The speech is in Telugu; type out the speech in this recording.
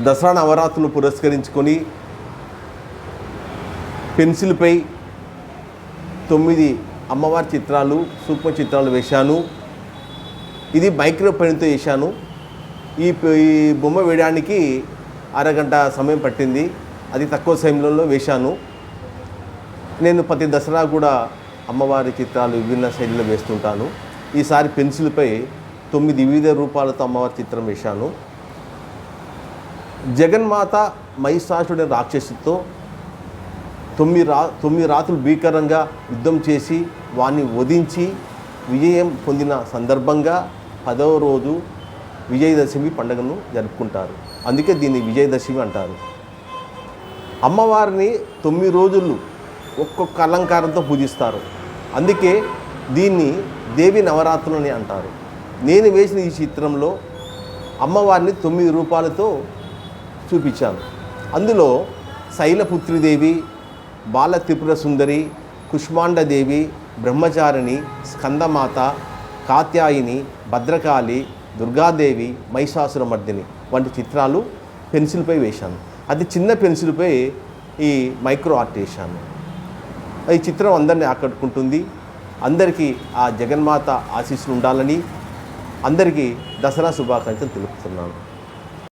దసరా నవరాత్రులు పురస్కరించుకొని పెన్సిల్పై 9 అమ్మవారి చిత్రాలు, సూక్ష్మ చిత్రాలు వేశాను. ఇది మైక్రో పెన్తో వేశాను. ఈ బొమ్మ వేయడానికి అరగంట సమయం పట్టింది. అది తక్కువ సమయంలో వేశాను. నేను ప్రతి దసరా కూడా అమ్మవారి చిత్రాలు విభిన్న శైలిలో వేస్తుంటాను. ఈసారి పెన్సిల్పై 9 వివిధ రూపాలతో అమ్మవారి చిత్రం వేశాను. జగన్మాత మహిషాసురుడి రాక్షసుతో 9 రాత్రులు భీకరంగా యుద్ధం చేసి వాణ్ణి వధించి విజయం పొందిన సందర్భంగా 10వ రోజు విజయదశమి పండుగను జరుపుకుంటారు. అందుకే దీన్ని విజయదశమి అంటారు. అమ్మవారిని 9 రోజులు ఒక్కొక్క అలంకారంతో పూజిస్తారు. అందుకే దీన్ని దేవి నవరాత్రులని అంటారు. నేను వేసిన ఈ చిత్రంలో అమ్మవారిని 9 రూపాలతో చూపించాను. అందులో శైలపుత్రిదేవి, బాల త్రిపుర సుందరి, కుష్మాండదేవి, బ్రహ్మచారిణి, స్కందమాత, కాత్యాయిని, భద్రకాళి, దుర్గాదేవి, మహిషాసురమర్దిని వంటి చిత్రాలు పెన్సిల్పై వేశాను. అది చిన్న పెన్సిల్పై ఈ మైక్రో ఆర్ట్ వేశాను. ఈ చిత్రం అందరినీ ఆకట్టుకుంటుంది. అందరికీ ఆ జగన్మాత ఆశీస్సులు ఉండాలని అందరికీ దసరా శుభాకాంక్షలు తెలుపుతున్నాను.